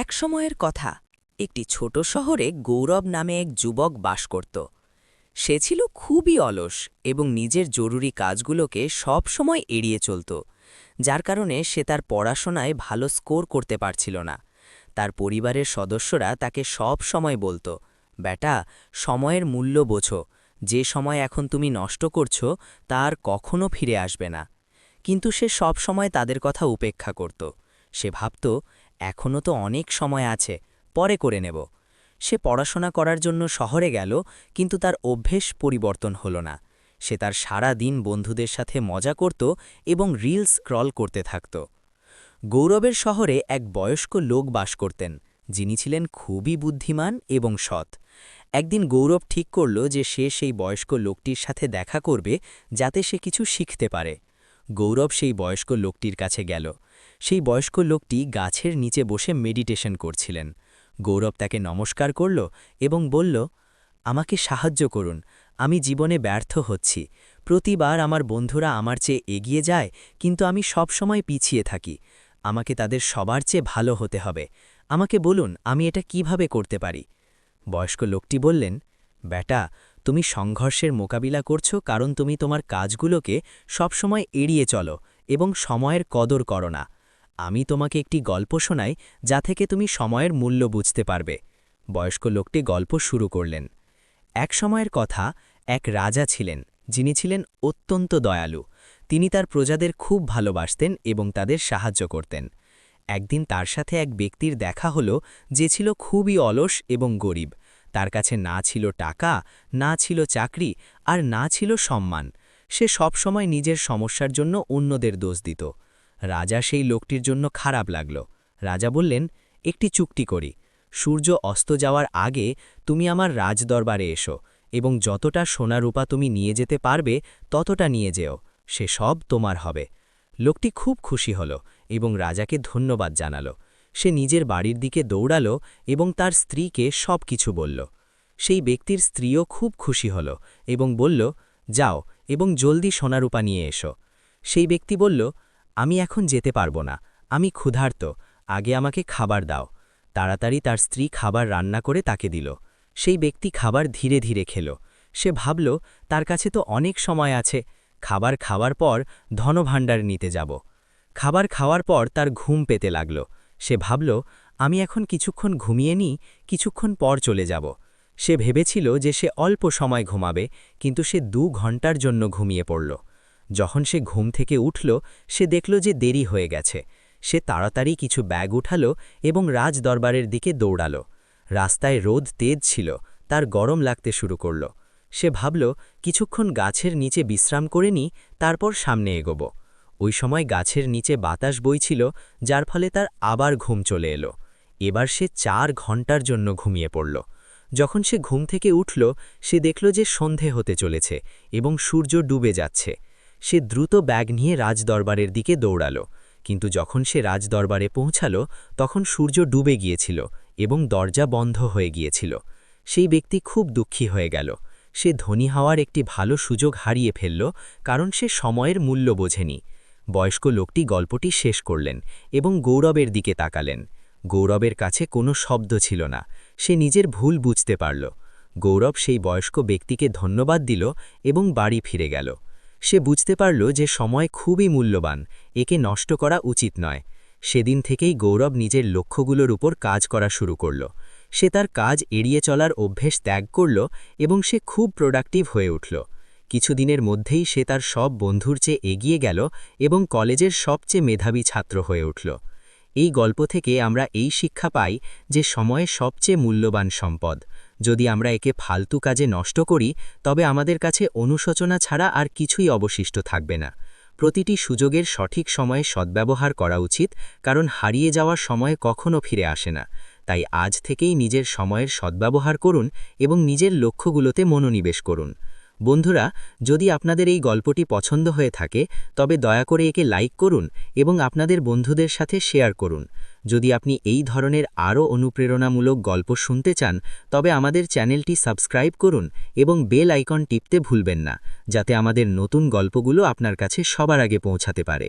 এক সময়ের কথা, একটি ছোট শহরে গৌরব নামে এক যুবক বাস করত। সে ছিল খুবই অলস এবং নিজের জরুরি কাজগুলোকে সব সময় এড়িয়ে চলত, যার কারণে সে তার পড়াশোনায় ভালো স্কোর করতে পারছিল না। তার পরিবারের সদস্যরা তাকে সব সময় বলত, বেটা, সময়ের মূল্য বোঝো, যে সময় এখন তুমি নষ্ট করছো তা আর কখনো ফিরে আসবে না। কিন্তু সে সব সময় তাদের কথা উপেক্ষা করত। সে ভাবত, এখনও তো অনেক সময় আছে, পরে করে নেব। সে পড়াশোনা করার জন্য শহরে গেল, কিন্তু তার অভ্যেস পরিবর্তন হল না। সে তার সারা দিন বন্ধুদের সাথে মজা করত এবং রিলস স্ক্রল করতে থাকত। গৌরবের শহরে এক বয়স্ক লোক বাস করতেন, যিনি ছিলেন খুবই বুদ্ধিমান এবং সৎ। একদিন গৌরব ঠিক করল যে সে সেই বয়স্ক লোকটির সাথে দেখা করবে, যাতে সে কিছু শিখতে পারে। গৌরব সেই বয়স্ক লোকটির কাছে গেল। সেই বয়স্ক লোকটি গাছের নিচে বসে মেডিটেশন করছিলেন। গৌরব তাকে নমস্কার করল এবং বলল, আমাকে সাহায্য করুন, আমি জীবনে ব্যর্থ হচ্ছি। প্রতিবার আমার বন্ধুরা আমার চেয়ে এগিয়ে যায়, কিন্তু আমি সব সময় পিছিয়ে থাকি। আমাকে তাদের সবার চেয়ে ভালো হতে হবে। আমাকে বলুন, আমি এটা কিভাবে করতে পারি? বয়স্ক লোকটি বললেন, বেটা, তুমি সংঘর্ষের মোকাবিলা করছো কারণ তুমি তোমার কাজগুলোকে সবসময় এড়িয়ে চলো এবং সময়ের কদর করো না। আমি তোমাকে একটি গল্প শোনাই, যা থেকে তুমি সময়ের মূল্য বুঝতে পারবে। বয়স্ক লোকটি গল্প শুরু করলেন। এক সময়ের কথা, এক রাজা ছিলেন, যিনি ছিলেন অত্যন্ত দয়ালু। তিনি তার প্রজাদের খুব ভালোবাসতেন এবং তাদের সাহায্য করতেন। একদিন তার সাথে এক ব্যক্তির দেখা হলো, যে ছিল খুবই অলস এবং গরিব। তার কাছে না ছিল টাকা, না ছিল চাকরি, আর না ছিল সম্মান। সে সবসময় নিজের সমস্যার জন্য অন্যদের দোষ দিত। রাজা সেই লোকটির জন্য খারাপ লাগল। রাজা বললেন, একটি চুক্তি করি। সূর্য অস্ত যাওয়ার আগে তুমি আমার রাজদরবারে এসো এবং যতটা সোনা রূপা তুমি নিয়ে যেতে পারবে ততটা নিয়ে যেও, সে সব তোমার হবে। লোকটি খুব খুশি হল এবং রাজাকে ধন্যবাদ জানালো। সে নিজের বাড়ির দিকে দৌড়ালো এবং তার স্ত্রীকে সব কিছু বলল। সেই ব্যক্তির স্ত্রীও খুব খুশি হল এবং বলল, যাও এবং জলদি সোনারূপা নিয়ে এসো। সেই ব্যক্তি বলল, আমি এখন যেতে পারবো না, আমি ক্ষুধার্ত, আগে আমাকে খাবার দাও। তাড়াতাড়ি তার স্ত্রী খাবার রান্না করে তাকে দিল। সেই ব্যক্তি খাবার ধীরে ধীরে খেল। সে ভাবল, তার কাছে তো অনেক সময় আছে, খাবার খাওয়ার পর ধনভাণ্ডার নিতে যাব। খাবার খাওয়ার পর তার ঘুম পেতে লাগল। সে ভাবল, আমি এখন কিছুক্ষণ ঘুমিয়ে নিই, কিছুক্ষণ পর চলে যাব। সে ভেবেছিল যে সে অল্প সময় ঘুমাবে, কিন্তু সে 2 ঘন্টার জন্য ঘুমিয়ে পড়ল। যখন সে ঘুম থেকে উঠল, সে দেখল যে দেরি হয়ে গেছে। সে তাড়াতাড়ি কিছু ব্যাগ উঠালো এবং রাজদরবারের দিকে দৌড়াল। রাস্তায় রোদ তেজ ছিল, তার গরম লাগতে শুরু করল। সে ভাবল, কিছুক্ষণ গাছের নিচে বিশ্রাম করে নিই, তারপর সামনে এগোব। ওই সময় গাছের নিচে বাতাস বইছিল, যার ফলে তার আবার ঘুম চলে এলো। এবার সে 4 ঘন্টার জন্য ঘুমিয়ে পড়ল। যখন সে ঘুম থেকে উঠল, সে দেখল যে সন্ধে হতে চলেছে এবং সূর্য ডুবে যাচ্ছে। সে দ্রুত ব্যাগ নিয়ে রাজদরবারের দিকে দৌড়াল, কিন্তু যখন সে রাজদরবারে পৌঁছাল, তখন সূর্য ডুবে গিয়েছিল এবং দরজা বন্ধ হয়ে গিয়েছিল। সেই ব্যক্তি খুব দুঃখী হয়ে গেল। সে ধনী হওয়ার একটি ভালো সুযোগ হারিয়ে ফেলল, কারণ সে সময়ের মূল্য বোঝেনি। বয়স্ক লোকটি গল্পটি শেষ করলেন এবং গৌরবের দিকে তাকালেন। গৌরবের কাছে কোনো শব্দ ছিল না। সে নিজের ভুল বুঝতে পারল। গৌরব সেই বয়স্ক ব্যক্তিকে ধন্যবাদ দিল এবং বাড়ি ফিরে গেল। সে বুঝতে পারল যে সময় খুবই মূল্যবান, একে নষ্ট করা উচিত নয়। সেদিন থেকেই গৌরব নিজের লক্ষ্যগুলোর উপর কাজ করা শুরু করল। সে তার কাজ এড়িয়ে চলার অভ্যেস ত্যাগ করল এবং সে খুব প্রোডাক্টিভ হয়ে উঠল। কিছুদিনের মধ্যেই সে তার সব বন্ধুর চেয়ে এগিয়ে গেল এবং কলেজের সবচেয়ে মেধাবী ছাত্র হয়ে উঠল। এই গল্প থেকে আমরা এই শিক্ষা পাই যে সময় সবচেয়ে মূল্যবান সম্পদ। যদি আমরা একে ফালতু কাজে নষ্ট করি, তবে আমাদের কাছে অনুশোচনা ছাড়া আর কিছুই অবশিষ্ট থাকবে না। প্রতিটি সুযোগের সঠিক সময়ে সদ্ব্যবহার করা উচিত, কারণ হারিয়ে যাওয়া সময় কখনো ফিরে আসে না। তাই আজ থেকেই নিজের সময়ের সদ্ব্যবহার করুন এবং নিজের লক্ষ্যগুলোতে মনোনিবেশ করুন। বন্ধুরা, যদি আপনাদের এই গল্পটি পছন্দ হয়ে থাকে, তবে দয়া করে একে লাইক করুন এবং আপনাদের বন্ধুদের সাথে শেয়ার করুন। যদি আপনি এই ধরনের আরও অনুপ্রেরণামূলক গল্প শুনতে চান, তবে আমাদের চ্যানেলটি সাবস্ক্রাইব করুন এবং বেল আইকন টিপতে ভুলবেন না, যাতে আমাদের নতুন গল্পগুলো আপনার কাছে সবার আগে পৌঁছাতে পারে।